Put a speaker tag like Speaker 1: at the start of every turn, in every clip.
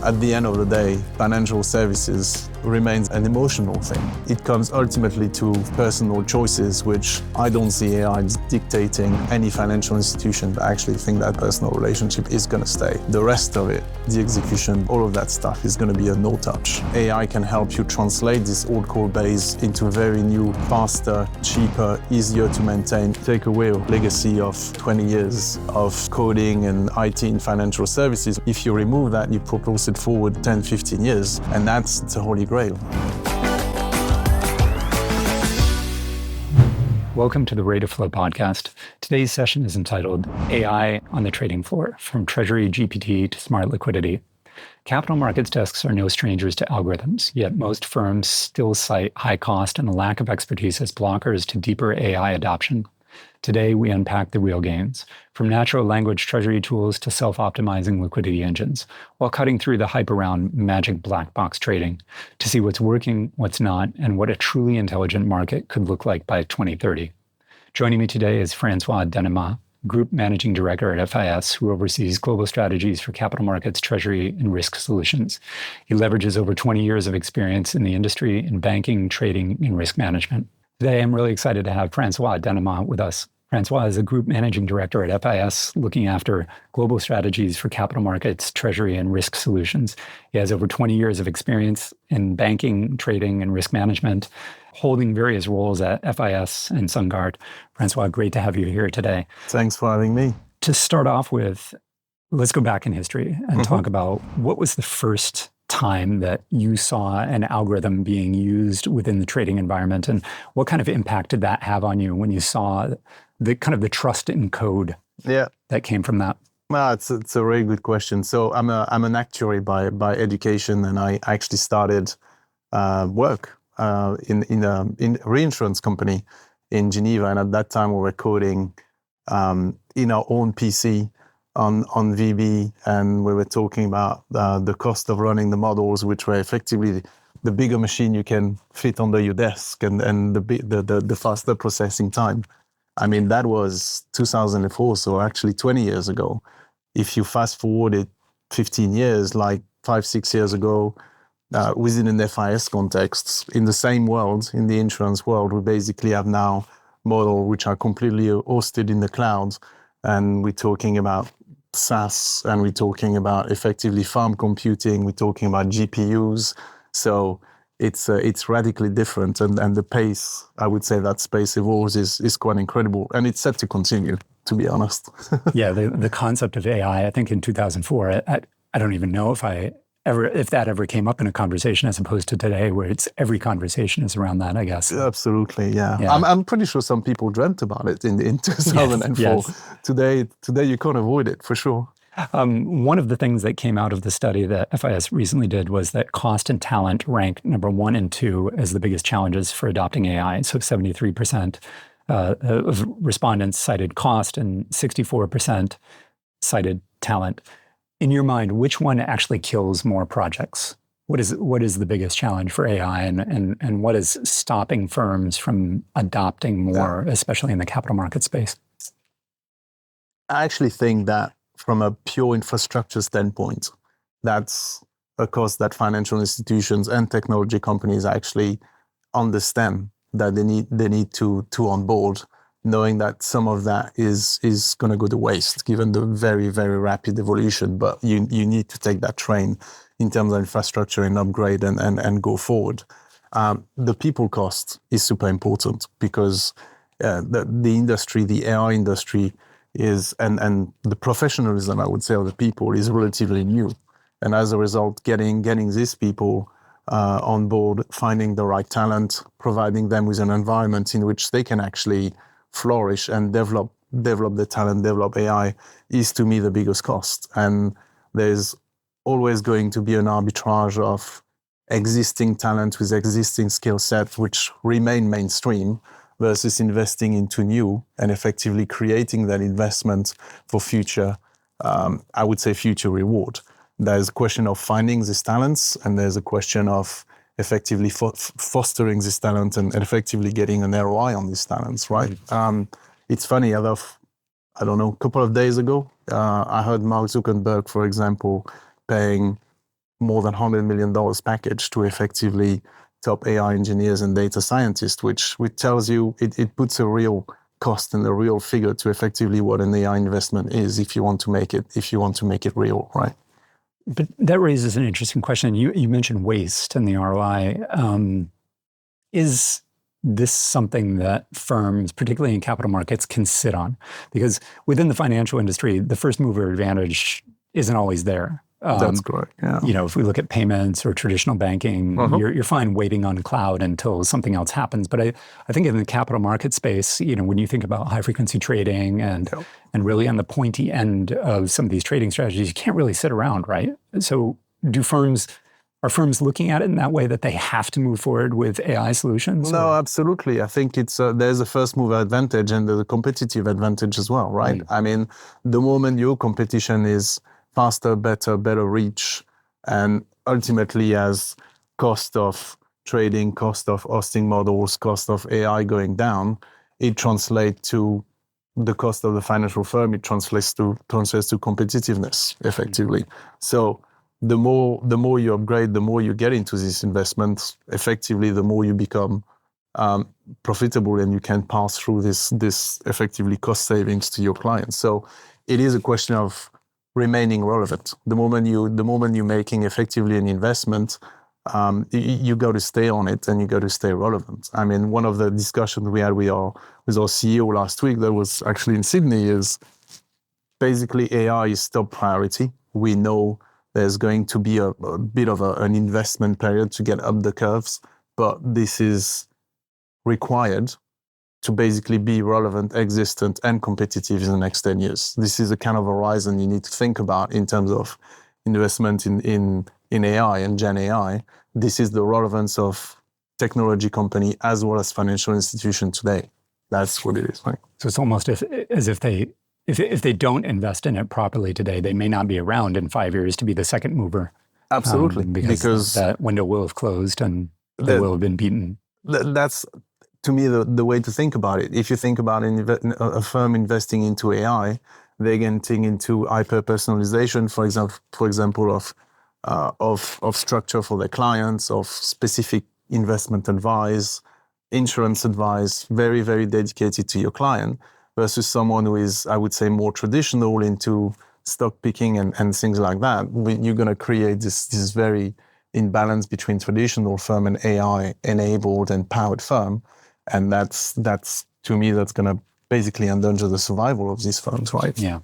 Speaker 1: At the end of the day, financial services remains an emotional thing. It comes ultimately to personal choices, which I don't see AI dictating any financial institution, but I actually think that personal relationship is going to stay. The rest of it, the execution, all of that stuff is going to be a no-touch. AI can help you translate this old code base into very new, faster, cheaper, easier to maintain. Take away a legacy of 20 years of coding and IT in financial services. If you remove that, you propose it forward 10, 15 years, and that's the holy grail.
Speaker 2: Welcome to the Rate of Flow podcast. Today's session is entitled AI on the Trading Floor, from Treasury GPT to Smart Liquidity. Capital markets desks are no strangers to algorithms, yet most firms still cite high cost and a lack of expertise as blockers to deeper AI adoption. Today, we unpack the real gains, from natural language treasury tools to self-optimizing liquidity engines, while cutting through the hype around magic black box trading to see what's working, what's not, and what a truly intelligent market could look like by 2030. Joining me today is Francois Denimal, Group Managing Director at FIS, who oversees global strategies for capital markets, treasury, and risk solutions. He leverages over 20 years of experience in the industry in banking, trading, and risk management. Today, I'm really excited to have Francois Denimal with us. Francois is a Group Managing Director at FIS, looking after global strategies for capital markets, treasury, and risk solutions. He has over 20 years of experience in banking, trading, and risk management, holding various roles at FIS and SunGard. Francois, great to have you here today.
Speaker 1: Thanks for having me.
Speaker 2: To start off with, let's go back in history and talk about what was the first time that you saw an algorithm being used within the trading environment, and what kind of impact did that have on you when you saw the kind of the trust in code that came from that?
Speaker 1: Well, it's a very good question. So I'm an actuary by education, and I actually started work in a reinsurance company in Geneva, and at that time we were coding in our own PC on VB, and we were talking about the cost of running the models, which were effectively the bigger machine you can fit under your desk, and the faster processing time. I mean, that was 2004, so actually 20 years ago. If you fast forward it 15 years, like 5-6 years ago, within an FIS context, in the same world, in the insurance world, we basically have now models which are completely hosted in the cloud, and we're talking about SaaS, and we're talking about effectively farm computing, we're talking about GPUs. So it's radically different, and the pace, I would say, that space evolves is quite incredible, and it's set to continue, to be honest.
Speaker 2: Yeah, the concept of AI, I think in 2004, I don't even know if that ever came up in a conversation, as opposed to today, where it's every conversation is around that, I guess.
Speaker 1: Absolutely, yeah. I'm pretty sure some people dreamt about it in 2004.
Speaker 2: Yes.
Speaker 1: Today you can't avoid it, for sure.
Speaker 2: One of the things that came out of the study that FIS recently did was that cost and talent ranked number 1 and 2 as the biggest challenges for adopting AI. So 73% of respondents cited cost and 64% cited talent. In your mind, which one actually kills more projects? What is the biggest challenge for AI, and what is stopping firms from adopting more, especially in the capital market space?
Speaker 1: I actually think that from a pure infrastructure standpoint, that's a cost that financial institutions and technology companies actually understand that they need to onboard, knowing that some of that is going to go to waste given the very, very rapid evolution. But you need to take that train in terms of infrastructure and upgrade and go forward. The people cost is super important, because the industry, the AI industry, is and the professionalism, I would say, of the people is relatively new. And as a result, getting these people on board, finding the right talent, providing them with an environment in which they can actually flourish and develop the talent, develop AI, is to me the biggest cost. And there's always going to be an arbitrage of existing talent with existing skill sets which remain mainstream, versus investing into new and effectively creating that investment for future, I would say, future reward. There's a question of finding these talents, and there's a question of effectively fostering this talent and effectively getting an ROI on these talents, right? It's funny, I don't know, a couple of days ago, I heard Mark Zuckerberg, for example, paying more than $100 million package to effectively top AI engineers and data scientists, which tells you it puts a real cost and a real figure to effectively what an AI investment is if you want to make it real, right?
Speaker 2: But that raises an interesting question. You mentioned waste and the ROI. Is this something that firms, particularly in capital markets, can sit on? Because within the financial industry, the first mover advantage isn't always there.
Speaker 1: That's correct. Yeah.
Speaker 2: If we look at payments or traditional banking, you're fine waiting on cloud until something else happens. But I think in the capital market space, when you think about high frequency trading and really on the pointy end of some of these trading strategies, you can't really sit around, right? So are firms looking at it in that way that they have to move forward with AI solutions?
Speaker 1: No, absolutely. I think there's a first mover advantage and there's a competitive advantage as well, right? I mean, the moment your competition is faster, better reach, and ultimately as cost of trading, cost of hosting models, cost of AI going down, it translates to the cost of the financial firm. It translates to competitiveness effectively. So the more you upgrade, the more you get into these investments, effectively, the more you become profitable and you can pass through this effectively cost savings to your clients. So it is a question of remaining relevant. The moment you're making effectively an investment, you got to stay on it and you got to stay relevant. I mean, one of the discussions we had with our CEO last week that was actually in Sydney is basically AI is top priority. We know there's going to be a bit of an investment period to get up the curves, but this is required to basically be relevant, existent, and competitive in the next 10 years. This is the kind of horizon you need to think about in terms of investment in AI and Gen AI. This is the relevance of technology company as well as financial institution today. That's what it is, right?
Speaker 2: So it's almost as if they don't invest in it properly today, they may not be around in 5 years to be the second mover.
Speaker 1: Absolutely.
Speaker 2: Because that window will have closed and they will have been beaten.
Speaker 1: That's, to me, the way to think about it. If you think about a firm investing into AI, they're getting into hyper-personalization, for example, of structure for their clients, of specific investment advice, insurance advice, very, very dedicated to your client, versus someone who is, I would say, more traditional into stock picking and things like that. You're going to create this very imbalance between traditional firm and AI-enabled and powered firm. And that's to me, that's going to basically endanger the survival of these firms, right?
Speaker 2: Yeah.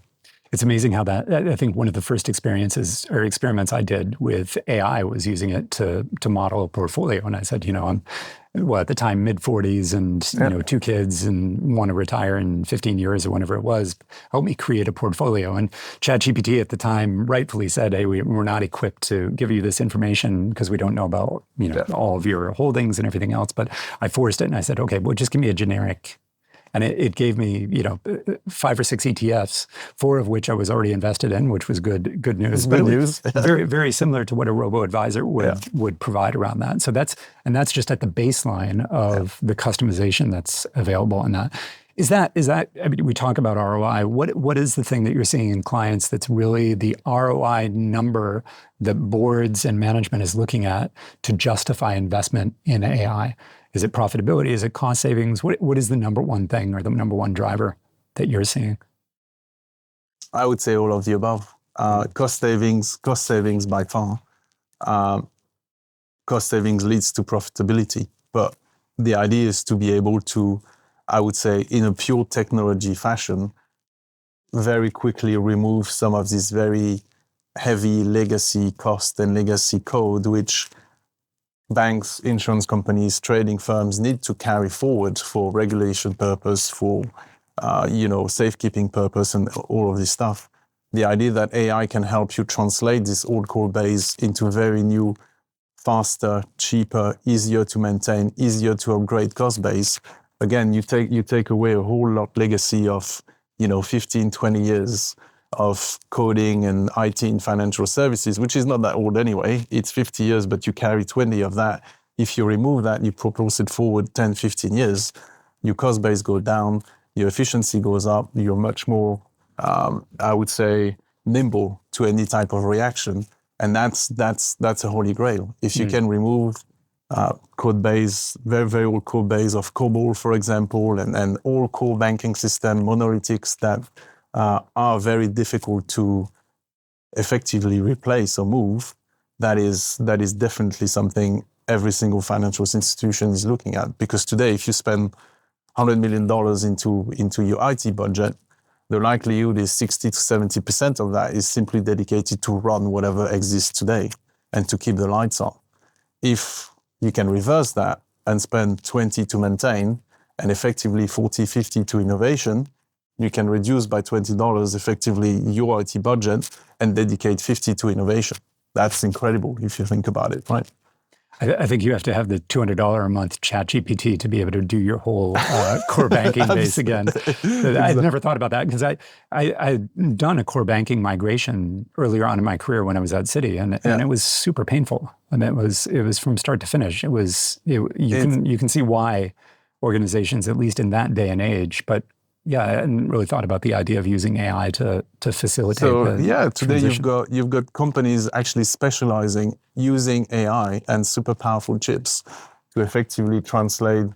Speaker 2: It's amazing how I think one of the first experiments I did with AI was using it to model a portfolio. And I said, I'm, at the time, mid-40s and, 2 kids and want to retire in 15 years or whenever it was. Help me create a portfolio. And ChatGPT at the time rightfully said, hey, we're not equipped to give you this information because we don't know about, all of your holdings and everything else. But I forced it and I said, okay, well, just give me a generic. And it gave me, 5 or 6 ETFs, 4 of which I was already invested in, which was good news.
Speaker 1: Good news.
Speaker 2: Very, very similar to what a robo-advisor would provide around that. So that's just at the baseline of the customization that's available in that. Is that? I mean, we talk about ROI. What is the thing that you're seeing in clients that's really the ROI number that boards and management is looking at to justify investment in AI? Is it profitability? Is it cost savings? What is the number one thing or the number one driver that you're seeing?
Speaker 1: I would say all of the above. Cost savings by far. Cost savings leads to profitability. But the idea is to be able to, I would say, in a pure technology fashion, very quickly remove some of this very heavy legacy cost and legacy code, which banks, insurance companies, trading firms need to carry forward for regulation purpose, for safekeeping purpose, and all of this stuff. The idea that AI can help you translate this old code base into very new, faster, cheaper, easier to maintain, easier to upgrade cost base. Again, you take away a whole lot legacy of 15, 20 years of coding and IT in financial services, which is not that old anyway. It's 50 years, but you carry 20 of that. If you remove that, you propose it forward 10, 15 years, your cost base goes down, your efficiency goes up, you're much more, I would say, nimble to any type of reaction. And that's a holy grail. If you can remove code base, very, very old code base of COBOL, for example, and all core banking system monolithics that are very difficult to effectively replace or move, that is definitely something every single financial institution is looking at. Because today, if you spend $100 million into your IT budget, the likelihood is 60 to 70% of that is simply dedicated to run whatever exists today and to keep the lights on. If you can reverse that and spend 20 to maintain and effectively 40, 50 to innovation, you can reduce by $20 effectively your IT budget and dedicate 50 to innovation. That's incredible if you think about it, right?
Speaker 2: I think you have to have the $200 a month chat GPT to be able to do your whole core banking base again. I'd never thought about that because I'd done a core banking migration earlier on in my career when I was at Citi, and it was super painful. I mean, it was from start to finish. You can see why organizations, at least in that day and age, but yeah, I hadn't really thought about the idea of using AI to facilitate.
Speaker 1: So today
Speaker 2: transition.
Speaker 1: you've got companies actually specializing using AI and super powerful chips to effectively translate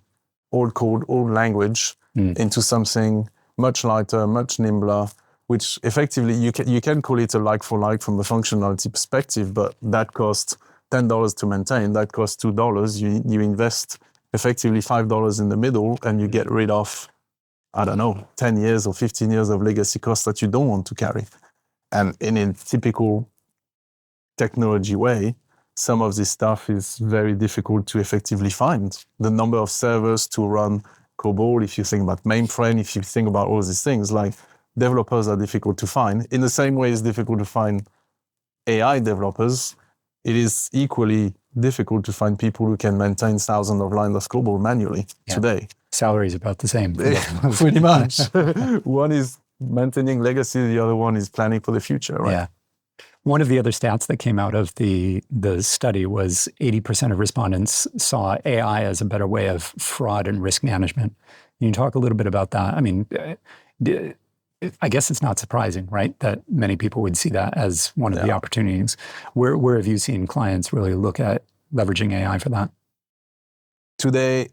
Speaker 1: old code, old language into something much lighter, much nimbler, which effectively you can call it a like for like from a functionality perspective, but that costs $10 to maintain, that costs $2. You invest effectively $5 in the middle and you get rid of, I don't know, 10 years or 15 years of legacy costs that you don't want to carry. And in a typical technology way, some of this stuff is very difficult to effectively find. The number of servers to run COBOL, if you think about mainframe, if you think about all these things, like developers are difficult to find. In the same way it's difficult to find AI developers, it is equally difficult to find people who can maintain thousands of lines of COBOL manually today.
Speaker 2: Salary is about the same.
Speaker 1: Pretty much. One is maintaining legacy, the other one is planning for the future, right?
Speaker 2: Yeah. One of the other stats that came out of the study was 80% of respondents saw AI as a better way of fraud and risk management. Can you talk a little bit about that? I mean, I guess it's not surprising, right, that many people would see that as one of the opportunities. Where have you seen clients really look at leveraging AI for that?
Speaker 1: Today,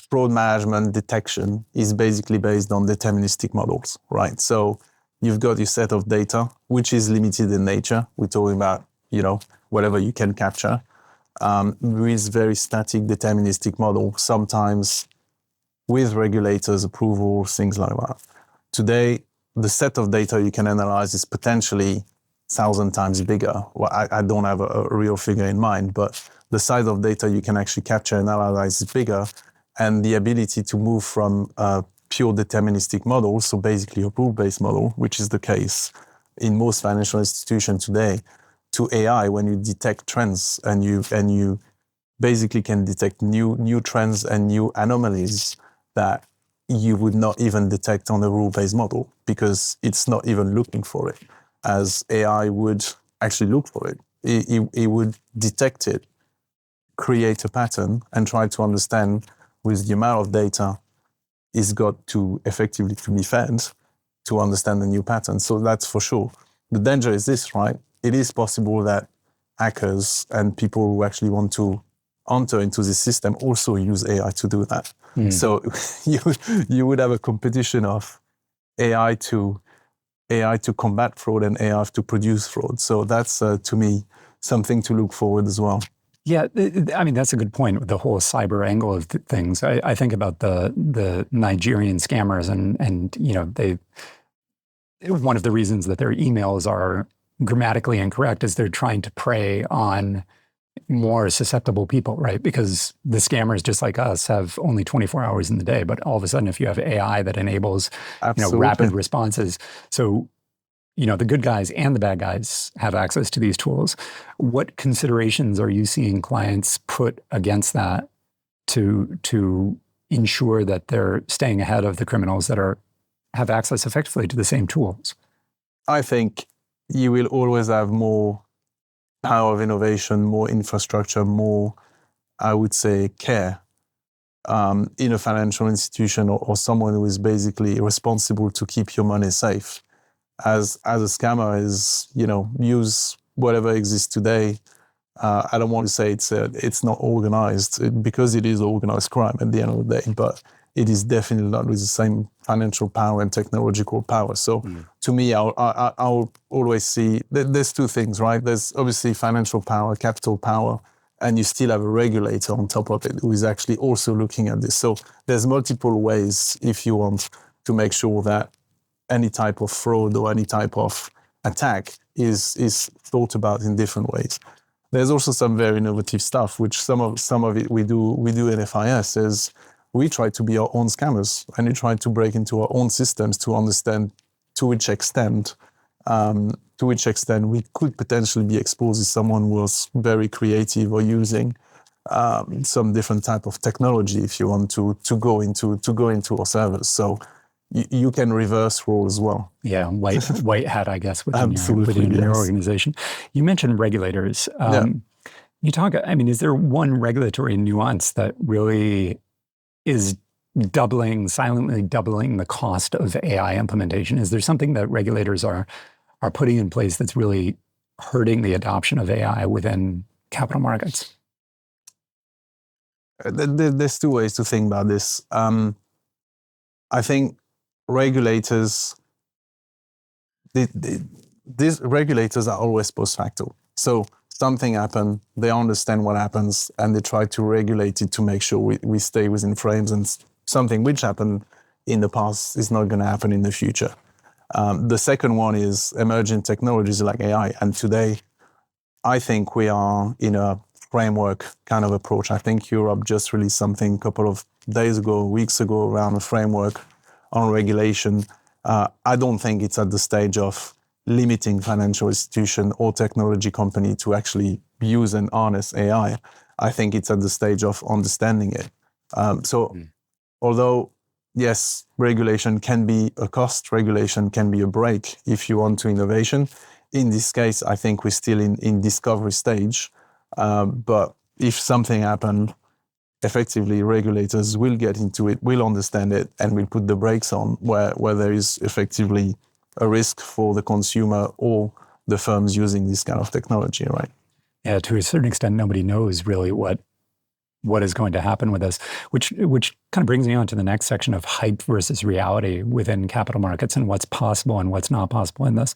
Speaker 1: fraud management detection is basically based on deterministic models, right? So you've got your set of data, which is limited in nature. We're talking about, whatever you can capture, with very static deterministic model, sometimes with regulators' approval, things like that. Today, the set of data you can analyze is potentially 1,000 times bigger. Well, I don't have a real figure in mind, but the size of data you can actually capture and analyze is bigger. And the ability to move from a pure deterministic model, so basically a rule-based model, which is the case in most financial institutions today, to AI when you detect trends and you basically can detect new trends and new anomalies that you would not even detect on a rule-based model because it's not even looking for it, as AI would actually look for it. It would detect it, create a pattern, and try to understand with the amount of data it's got to effectively to be fed to understand the new pattern. So that's for sure. The danger is this, right? It is possible that hackers and people who actually want to enter into the system also use AI to do that. So you would have a competition of AI to combat fraud and AI to produce fraud. So that's, to me, something to look forward as well.
Speaker 2: Yeah, I mean, that's a good point, the whole cyber angle of things. I think about the Nigerian scammers and they, one of the reasons that their emails are grammatically incorrect is they're trying to prey on more susceptible people, right? Because the scammers, just like us, have only 24 hours in the day. But all of a sudden, if you have AI that enables rapid responses, so the good guys and the bad guys have access to these tools. What considerations are you seeing clients put against that to ensure that they're staying ahead of the criminals that have access effectively to the same tools?
Speaker 1: I think you will always have more power of innovation, more infrastructure, more, I would say, care in a financial institution or someone who is basically responsible to keep your money safe. As a scammer is, use whatever exists today, I don't want to say it's not organized because it is organized crime at the end of the day, but it is definitely not with the same financial power and technological power. So to me, I'll always see there's two things, right? There's obviously financial power, capital power, and you still have a regulator on top of it who is actually also looking at this. So there's multiple ways, if you want, to make sure that any type of fraud or any type of attack is thought about in different ways. There's also some very innovative stuff, which some of it we do in FIS is we try to be our own scammers and we try to break into our own systems to understand to which extent we could potentially be exposed if someone was very creative or using some different type of technology, if you want to go into our servers. So you can reverse role as well.
Speaker 2: Yeah, white hat, I guess, within
Speaker 1: Absolutely,
Speaker 2: your
Speaker 1: yes.
Speaker 2: organization. You mentioned regulators. You talk. I mean, is there one regulatory nuance that really is silently doubling the cost of AI implementation? Is there something that regulators are putting in place that's really hurting the adoption of AI within capital markets?
Speaker 1: There's two ways to think about this. I think regulators, these regulators are always post facto. So something happened, they understand what happens, and they try to regulate it to make sure we stay within frames, and something which happened in the past is not going to happen in the future. The second one is emerging technologies like AI. And today, I think we are in a framework kind of approach. I think Europe just released something a couple of days ago, weeks ago, around a framework on regulation. I don't think it's at the stage of limiting financial institution or technology company to actually use and harness AI. I think it's at the stage of understanding it. Although, yes, regulation can be a cost, regulation can be a break if you want to innovation. In this case, I think we're still in discovery stage. But if something happened, effectively regulators will get into it, will understand it, and will put the brakes on where there is effectively a risk for the consumer or the firms using this kind of technology, right?
Speaker 2: Yeah, to a certain extent, nobody knows really what is going to happen with this, which kind of brings me on to the next section of hype versus reality within capital markets and what's possible and what's not possible in this.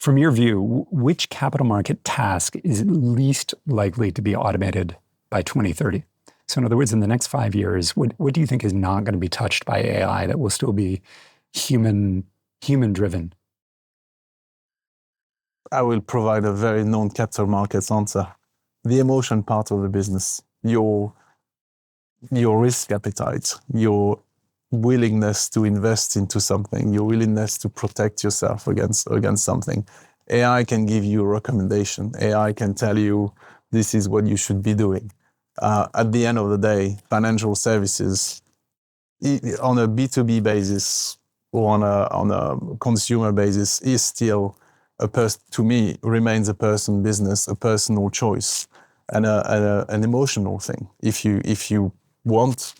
Speaker 2: From your view, which capital market task is least likely to be automated by 2030? So in other words, in the next 5 years, what do you think is not going to be touched by AI that will still be human driven?
Speaker 1: I will provide a very non-capital markets answer. The emotion part of the business, your risk appetite, your willingness to invest into something, your willingness to protect yourself against something. AI can give you a recommendation. AI can tell you this is what you should be doing. At the end of the day, financial services, on a B2B basis or on a consumer basis, is still to me, remains a personal business, a personal choice, and an emotional thing. If you want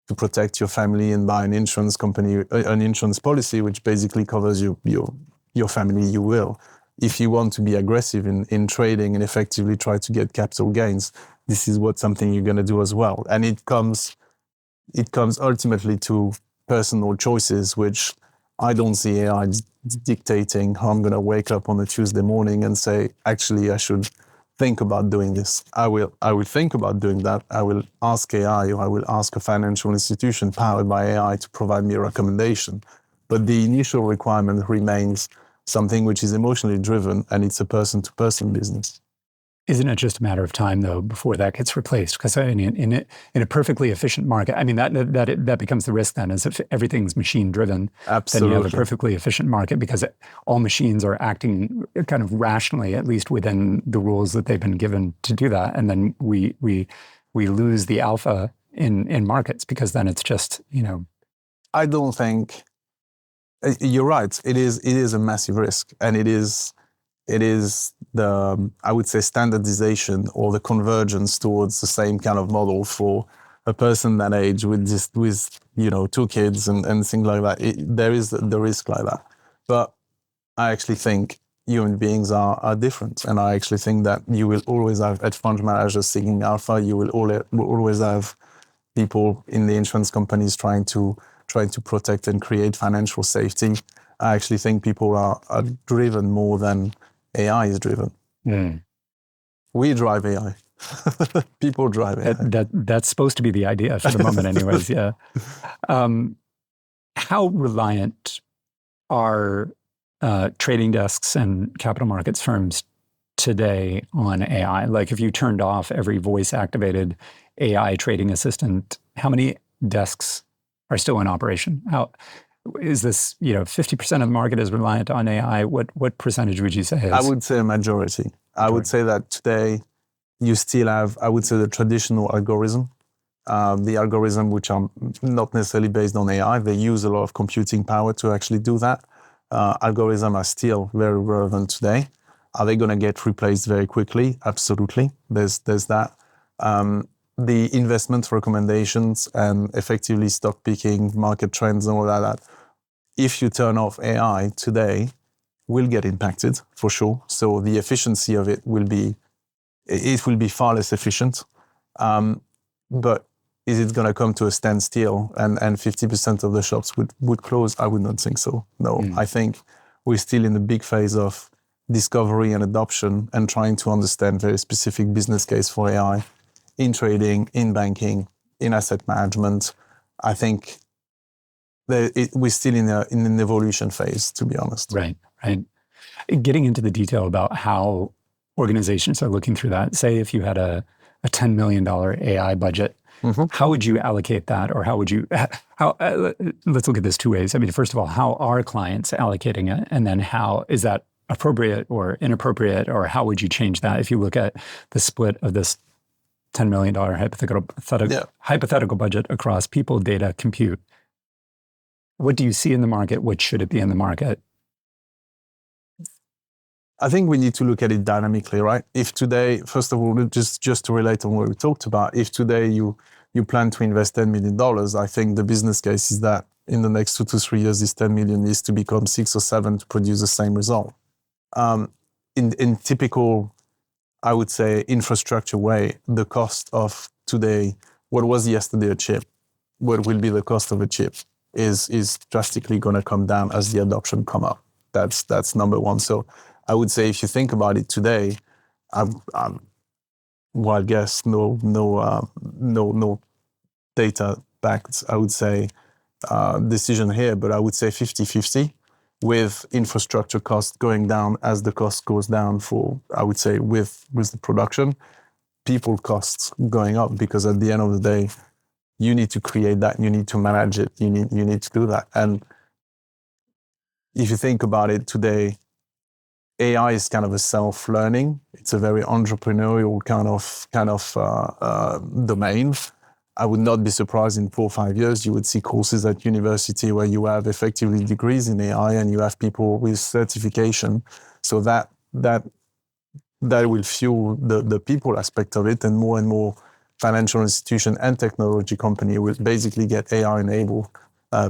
Speaker 1: to protect your family and buy an insurance company, an insurance policy, which basically covers your family, you will. If you want to be aggressive in trading and effectively try to get capital gains, this is something you're going to do as well. And it comes ultimately to personal choices, which I don't see AI dictating how I'm going to wake up on a Tuesday morning and say, actually, I should think about doing this. I will think about doing that. I will ask AI, or I will ask a financial institution powered by AI to provide me a recommendation. But the initial requirement remains something which is emotionally driven, and it's a person-to-person business.
Speaker 2: Isn't it just a matter of time, though, before that gets replaced? Because in a perfectly efficient market, I mean, that becomes the risk then, is if everything's machine-driven,
Speaker 1: Absolutely.
Speaker 2: then you have a perfectly efficient market because all machines are acting kind of rationally, at least within the rules that they've been given to do that. And then we lose the alpha in markets because then it's just,
Speaker 1: I don't think, you're right. It is a massive risk, and it is the, I would say, standardization or the convergence towards the same kind of model for a person that age with 2 kids and things like that. There is the risk like that. But I actually think human beings are different. And I actually think that you will always have hedge fund managers seeking alpha. You will always have people in the insurance companies trying to protect and create financial safety. I actually think people are driven more than AI is driven. We drive AI. People drive AI.
Speaker 2: That's supposed to be the idea for the moment anyways, yeah. How reliant are trading desks and capital markets firms today on AI? Like if you turned off every voice-activated AI trading assistant, how many desks are still in operation? How is this, 50% of the market is reliant on AI? What percentage would you say is?
Speaker 1: I would say a majority. I would say that today you still have, I would say, the traditional algorithm. The algorithm which are not necessarily based on AI. They use a lot of computing power to actually do that. Algorithms are still very relevant today. Are they going to get replaced very quickly? Absolutely. There's that. The investment recommendations and effectively stock picking, market trends and all that, if you turn off AI today, will get impacted for sure. So the efficiency of it will be far less efficient. But is it going to come to a standstill and 50% of the shops would close? I would not think so. No, I think we're still in the big phase of discovery and adoption and trying to understand very specific business case for AI in trading, in banking, in asset management. I think we're still in an evolution phase, to be honest.
Speaker 2: Right. Getting into the detail about how organizations are looking through that, say if you had a $10 million AI budget, how would you allocate that? Or how would you, let's look at this two ways. I mean, first of all, how are clients allocating it? And then how is that appropriate or inappropriate? Or how would you change that if you look at the split of this $10 million hypothetical budget across people, data, compute? What do you see in the market? What should it be in the market?
Speaker 1: I think we need to look at it dynamically, right? If today, first of all, just to relate on what we talked about, if today you plan to invest $10 million, I think the business case is that in the next 2 to 3 years, this 10 million needs to become 6 or 7 to produce the same result. In typical, I would say, infrastructure way, the cost of today, what was yesterday a chip, what will be the cost of a chip is drastically going to come down as the adoption come up. That's number one. So I would say if you think about it today, wild guess, no data backed, I would say, decision here, but I would say 50-50 with infrastructure cost going down as the cost goes down for, I would say, with the production, people costs going up, because at the end of the day, you need to create that, you need to manage it, you need to do that. And if you think about it today, AI is kind of a self-learning. It's a very entrepreneurial kind of domain. I would not be surprised in 4 or 5 years, you would see courses at university where you have effectively degrees in AI and you have people with certification. So that will fuel the people aspect of it, and more financial institution and technology company will basically get AI-enabled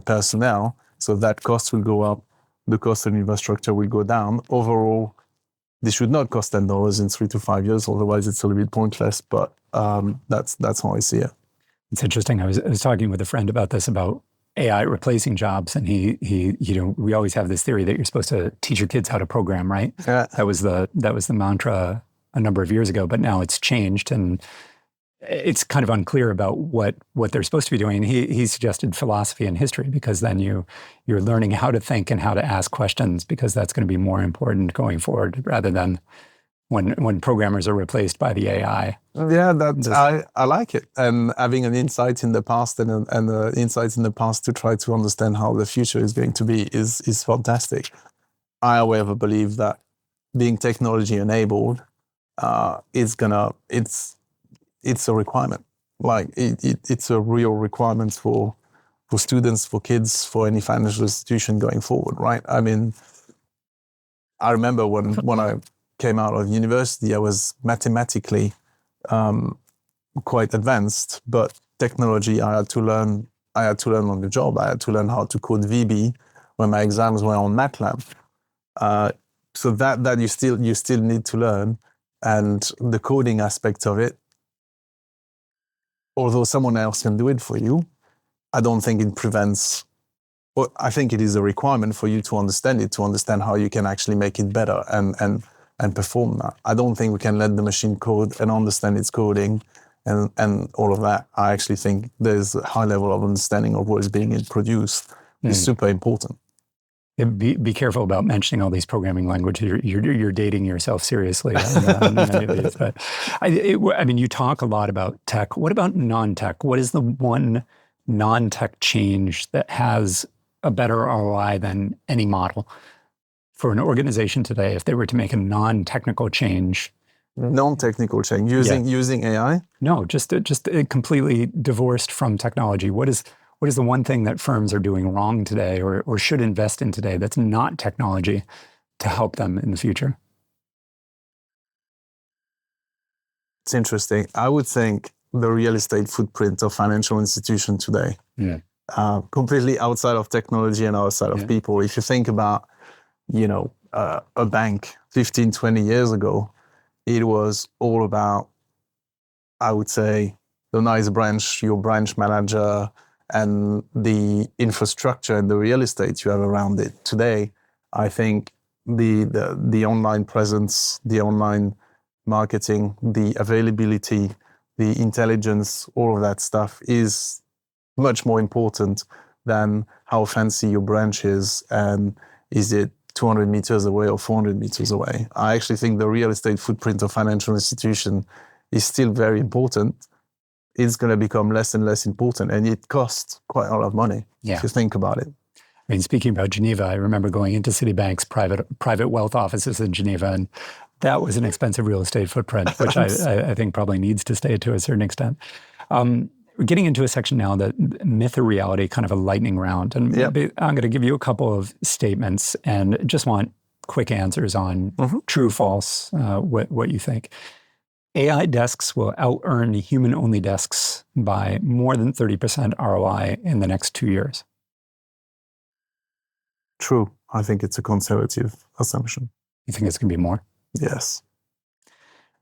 Speaker 1: personnel. So that cost will go up. The cost of infrastructure will go down. Overall, this should not cost $10 in 3 to 5 years. Otherwise, it's a little bit pointless. But that's how I see it.
Speaker 2: It's interesting. I was talking with a friend about this, about AI replacing jobs, and he we always have this theory that you're supposed to teach your kids how to program, right?
Speaker 1: Yeah.
Speaker 2: That was the mantra a number of years ago, but now it's changed, and it's kind of unclear about what they're supposed to be doing. He suggested philosophy and history, because then you're learning how to think and how to ask questions, because that's going to be more important going forward rather than when programmers are replaced by the AI.
Speaker 1: Yeah, I like it. And having an insight in the past and insights in the past to try to understand how the future is going to be is fantastic. I, however, believe that being technology enabled, it's a requirement. Like it's a real requirement for students, for kids, for any financial institution going forward, right? I mean, I remember when I came out of university, I was mathematically quite advanced, but technology I had to learn on the job. I had to learn how to code VB when my exams were on MATLAB. So that you still need to learn, and the coding aspect of it, although someone else can do it for you, I don't think it prevents. Well, I think it is a requirement for you to understand it, to understand how you can actually make it better and perform that. I don't think we can let the machine code and understand its coding and all of that. I actually think there's a high level of understanding of what is being produced is super important.
Speaker 2: Be careful about mentioning all these programming languages. You're dating yourself seriously on many of these. But I mean, you talk a lot about tech. What about non-tech? What is the one non-tech change that has a better ROI than any model for an organization today? If they were to make a non-technical change,
Speaker 1: non-technical change using AI?
Speaker 2: No, just completely divorced from technology. What is the one thing that firms are doing wrong today or should invest in today that's not technology to help them in the future?
Speaker 1: It's interesting. I would think the real estate footprint of financial institutions today, completely outside of technology and outside of people. If you think about, a bank 15, 20 years ago, it was all about, I would say, the nice branch, your branch manager, and the infrastructure and the real estate you have around it. Today, I think the online presence, the online marketing, the availability, the intelligence, all of that stuff is much more important than how fancy your branch is and is it 200 meters away or 400 meters away. I actually think the real estate footprint of financial institution is still very important. It's going to become less and less important, and it costs quite a lot of money if you think about it.
Speaker 2: I mean, speaking about Geneva, I remember going into Citibank's private wealth offices in Geneva, and that was an expensive real estate footprint, which I think probably needs to stay to a certain extent. We're getting into a section now that myth or reality, kind of a lightning round. And I'm going to give you a couple of statements and just want quick answers on true, false, what you think. AI desks will out-earn human-only desks by more than 30% ROI in the next 2 years.
Speaker 1: True. I think it's a conservative assumption.
Speaker 2: You think it's going to be more?
Speaker 1: Yes.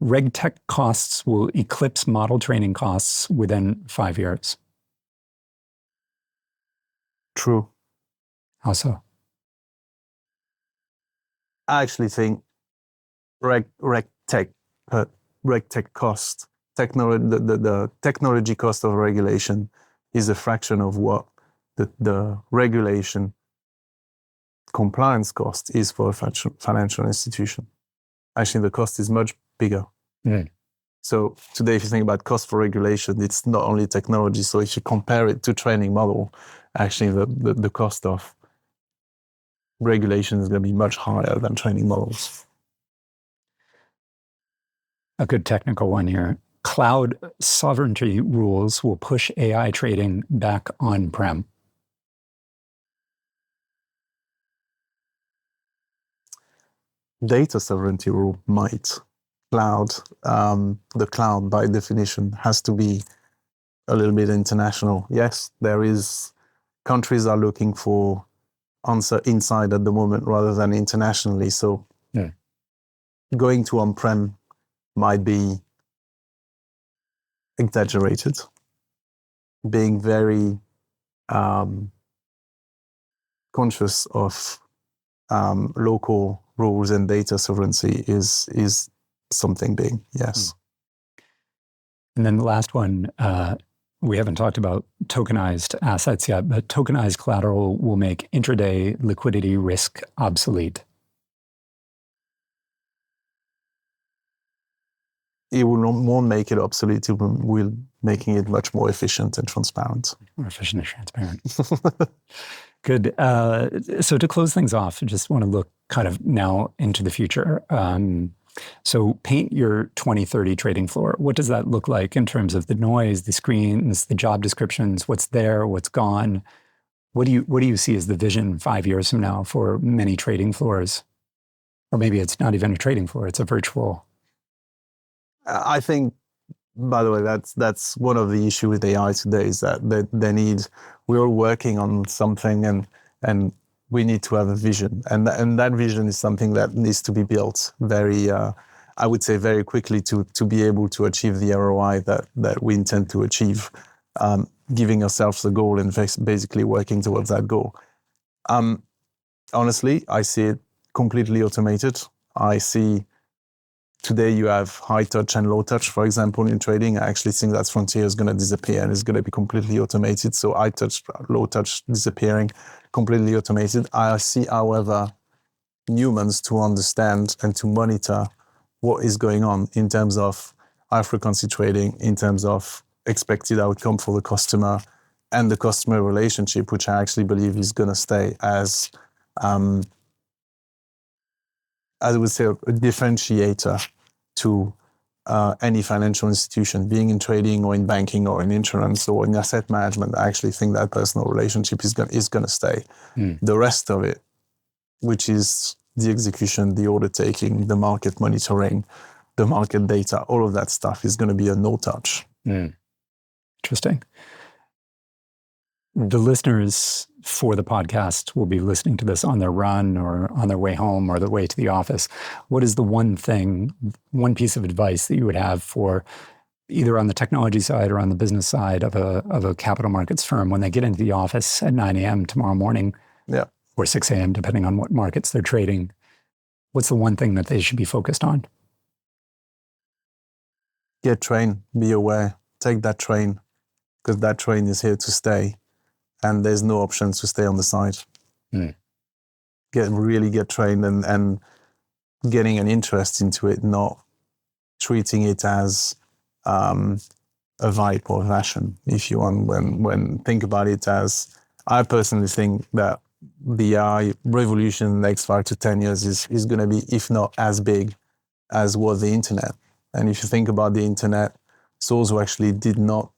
Speaker 2: RegTech costs will eclipse model training costs within 5 years.
Speaker 1: True.
Speaker 2: How so?
Speaker 1: I actually think RegTech cost, the technology cost of regulation is a fraction of what the regulation compliance cost is for a financial institution. Actually, the cost is much bigger. So today, if you think about cost for regulation, it's not only technology. So if you compare it to training model, actually the cost of regulation is going to be much higher than training models.
Speaker 2: A good technical one here. Cloud sovereignty rules will push AI trading back on-prem.
Speaker 1: Data sovereignty rule might. The cloud by definition has to be a little bit international. Yes, countries are looking for answer inside at the moment rather than internationally. So going to on-prem might be exaggerated. Being very conscious of local rules and data sovereignty is something big, yes.
Speaker 2: And then the last one, we haven't talked about tokenized assets yet, but tokenized collateral will make intraday liquidity risk obsolete.
Speaker 1: It won't make it obsolete. It will making it much more efficient and transparent.
Speaker 2: More efficient and transparent. Good. So to close things off, I just want to look kind of now into the future. So paint your 2030 trading floor. What does that look like in terms of the noise, the screens, the job descriptions, what's there, what's gone? What do you see as the vision 5 years from now for many trading floors? Or maybe it's not even a trading floor, it's a virtual.
Speaker 1: I think, by the way, that's one of the issues with AI today is that we're all working on something and we need to have a vision, and that vision is something that needs to be built very, I would say, very quickly to be able to achieve the ROI that we intend to achieve, giving ourselves a goal and basically working towards that goal. Honestly, I see it completely automated. I see today you have high touch and low touch, for example, in trading. I actually think that frontier is going to disappear and it's going to be completely automated. So high touch, low touch disappearing, completely automated. I see, however, humans to understand and to monitor what is going on in terms of high frequency trading, in terms of expected outcome for the customer and the customer relationship, which I actually believe is going to stay as I would say, a differentiator to any financial institution, being in trading or in banking or in insurance or in asset management. I actually think that personal relationship is going to stay. The rest of it, which is the execution, the order taking, the market monitoring, the market data, all of that stuff is going to be a no touch.
Speaker 2: Interesting. The listeners for the podcast will be listening to this on their run or on their way home or the way to the office. What is the one piece of advice that you would have for either on the technology side or on the business side of a capital markets firm when they get into the office at 9 a.m. tomorrow morning or 6 a.m., depending on what markets they're trading? What's the one thing that they should be focused on?
Speaker 1: Get trained, be aware, take that train, because that train is here to stay. And there's no option to stay on the side. Get trained and getting an interest into it, not treating it as a vibe or a fashion, if you want. When think about it as, I personally think that the AI revolution in the next 5 to 10 years is going to be, if not as big as was the internet. And if you think about the internet, those who actually did not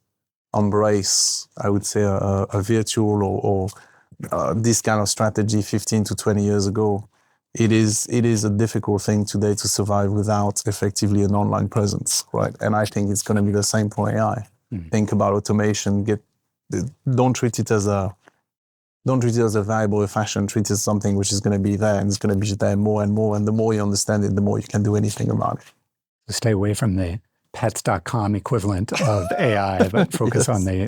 Speaker 1: embrace, I would say, a virtual or this kind of strategy 15 to 20 years ago, it is a difficult thing today to survive without effectively an online presence, right? And I think it's going to be the same for AI. Think about automation. Don't treat it as a vibe or a fashion. Treat it as something which is going to be there, and it's going to be there more and more. And the more you understand it, the more you can do anything about it.
Speaker 2: Stay away from the pets.com equivalent of AI, but focus on the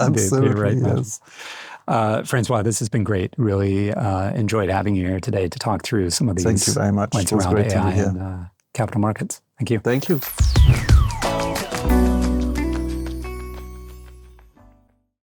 Speaker 2: right ones. Francois, this has been great. Really enjoyed having you here today to talk through some of these
Speaker 1: Thank you very much.
Speaker 2: points around AI and capital markets. Thank you.
Speaker 1: Thank you.